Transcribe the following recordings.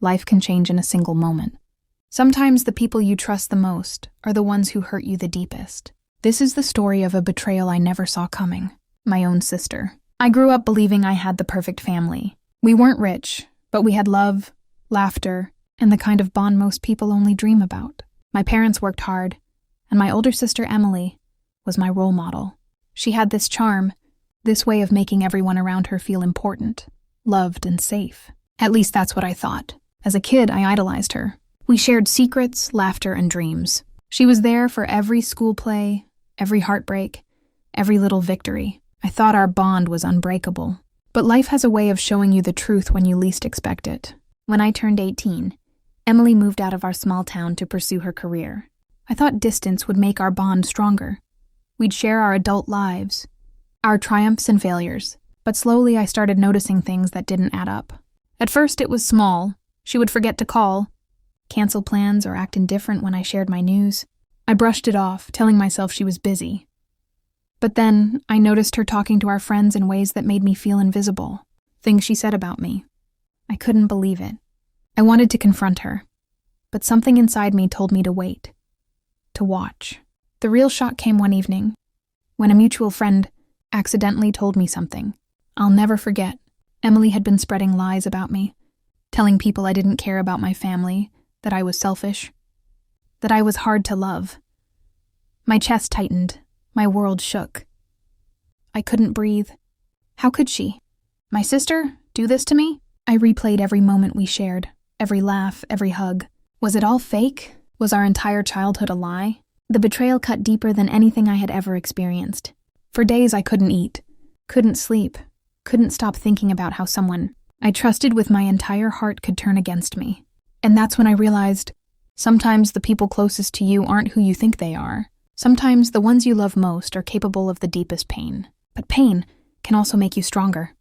life can change in a single moment. Sometimes the people you trust the most are the ones who hurt you the deepest. This is the story of a betrayal I never saw coming. My own sister. I grew up believing I had the perfect family. We weren't rich, but we had love, laughter, and the kind of bond most people only dream about. My parents worked hard, and my older sister Emily was my role model. She had this charm, this way of making everyone around her feel important, loved, and safe. At least that's what I thought. As a kid, I idolized her. We shared secrets, laughter, and dreams. She was there for every school play, every heartbreak, every little victory. I thought our bond was unbreakable. But life has a way of showing you the truth when you least expect it. When I turned 18, Emily moved out of our small town to pursue her career. I thought distance would make our bond stronger. We'd share our adult lives, our triumphs and failures. But slowly I started noticing things that didn't add up. At first it was small. She would forget to call, cancel plans, or act indifferent when I shared my news. I brushed it off, telling myself she was busy. But then I noticed her talking to our friends in ways that made me feel invisible. Things she said about me. I couldn't believe it. I wanted to confront her, but something inside me told me to wait, to watch. The real shock came one evening, when a mutual friend accidentally told me something. I'll never forget. Emily had been spreading lies about me, telling people I didn't care about my family, that I was selfish, that I was hard to love. My chest tightened. My world shook. I couldn't breathe. How could she? My sister? Do this to me? I replayed every moment we shared, every laugh, every hug. Was it all fake? Was our entire childhood a lie? The betrayal cut deeper than anything I had ever experienced. For days I couldn't eat, couldn't sleep, couldn't stop thinking about how someone I trusted with my entire heart could turn against me. And that's when I realized, sometimes the people closest to you aren't who you think they are. Sometimes the ones you love most are capable of the deepest pain. But pain can also make you stronger.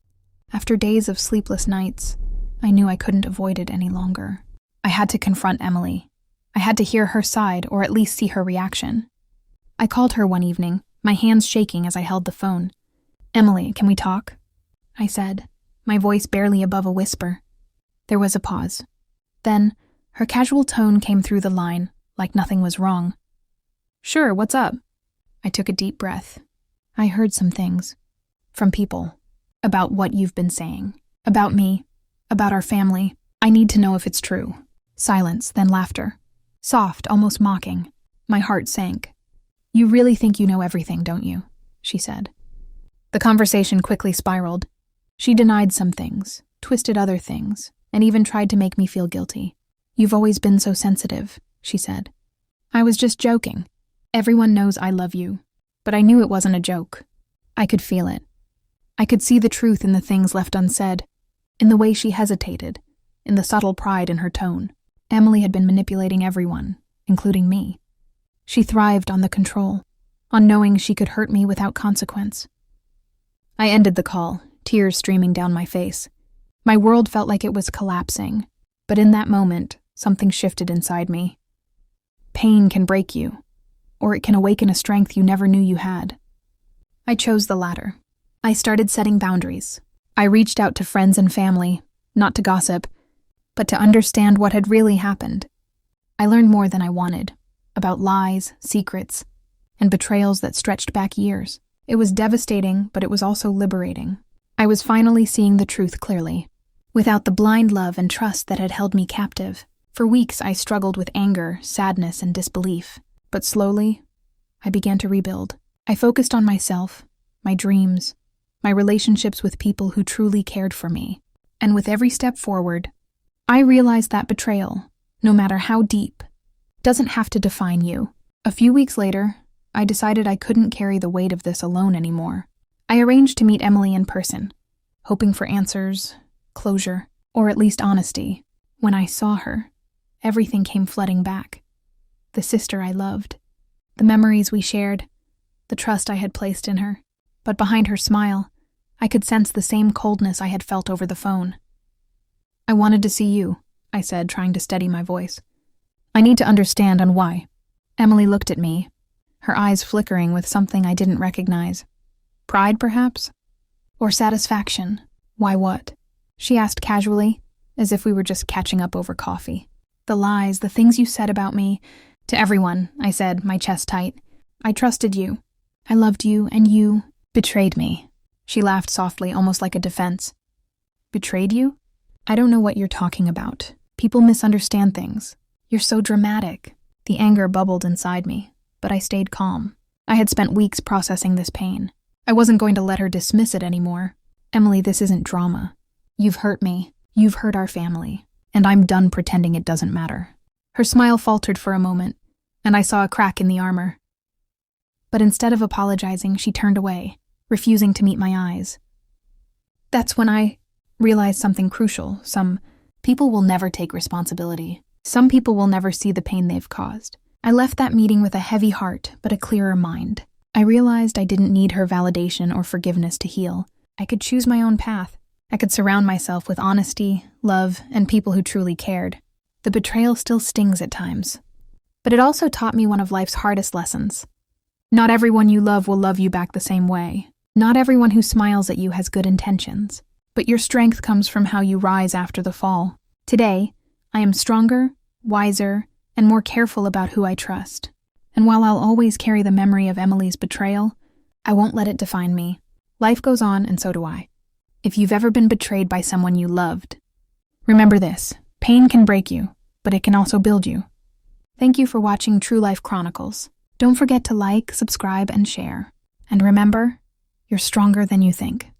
After days of sleepless nights, I knew I couldn't avoid it any longer. I had to confront Emily. I had to hear her side, or at least see her reaction. I called her one evening, my hands shaking as I held the phone. "Emily, can we talk?" I said, my voice barely above a whisper. There was a pause. Then, her casual tone came through the line, like nothing was wrong. "Sure, what's up?" I took a deep breath. "I heard some things. From people. About what you've been saying. About me. About our family. I need to know if it's true." Silence, then laughter. Soft, almost mocking. My heart sank. "You really think you know everything, don't you?" she said. The conversation quickly spiraled. She denied some things, twisted other things, and even tried to make me feel guilty. "You've always been so sensitive," she said. "I was just joking. Everyone knows I love you." But I knew it wasn't a joke. I could feel it. I could see the truth in the things left unsaid, in the way she hesitated, in the subtle pride in her tone. Emily had been manipulating everyone, including me. She thrived on the control, on knowing she could hurt me without consequence. I ended the call, tears streaming down my face. My world felt like it was collapsing, but in that moment, something shifted inside me. Pain can break you, or it can awaken a strength you never knew you had. I chose the latter. I started setting boundaries. I reached out to friends and family, not to gossip, but to understand what had really happened. I learned more than I wanted, about lies, secrets, and betrayals that stretched back years. It was devastating, but it was also liberating. I was finally seeing the truth clearly, without the blind love and trust that had held me captive. For weeks I struggled with anger, sadness, and disbelief. But slowly, I began to rebuild. I focused on myself, my dreams, my relationships with people who truly cared for me. And with every step forward, I realized that betrayal, no matter how deep, doesn't have to define you. A few weeks later, I decided I couldn't carry the weight of this alone anymore. I arranged to meet Emily in person, hoping for answers, closure, or at least honesty. When I saw her, everything came flooding back. The sister I loved, the memories we shared, the trust I had placed in her. But behind her smile, I could sense the same coldness I had felt over the phone. "I wanted to see you," I said, trying to steady my voice. "I need to understand on why." Emily looked at me, her eyes flickering with something I didn't recognize. Pride, perhaps? Or satisfaction? "Why what?" she asked casually. as if we were just catching up over coffee. The lies, the things you said about me. To everyone, I said, my chest tight. I trusted you. I loved you, and you betrayed me. She laughed softly, almost like a defense. Betrayed you? I don't know what you're talking about. People misunderstand things. You're so dramatic. The anger bubbled inside me, but I stayed calm. I had spent weeks processing this pain. I wasn't going to let her dismiss it anymore. Emily, this isn't drama. You've hurt me. You've hurt our family. And I'm done pretending it doesn't matter. Her smile faltered for a moment, and I saw a crack in the armor. But instead of apologizing, she turned away, refusing to meet my eyes. That's when I realized something crucial. Some people will never take responsibility. Some people will never see the pain they've caused. I left that meeting with a heavy heart, but a clearer mind. I realized I didn't need her validation or forgiveness to heal. I could choose my own path. I could surround myself with honesty, love, and people who truly cared. The betrayal still stings at times, but it also taught me one of life's hardest lessons. Not everyone you love will love you back the same way. Not everyone who smiles at you has good intentions, but your strength comes from how you rise after the fall. Today, I am stronger, wiser, and more careful about who I trust. And while I'll always carry the memory of Emily's betrayal, I won't let it define me. Life goes on, and so do I. If you've ever been betrayed by someone you loved, remember this: pain can break you, but it can also build you. Thank you for watching True Life Chronicles. Don't forget to like, subscribe, and share. And remember, you're stronger than you think.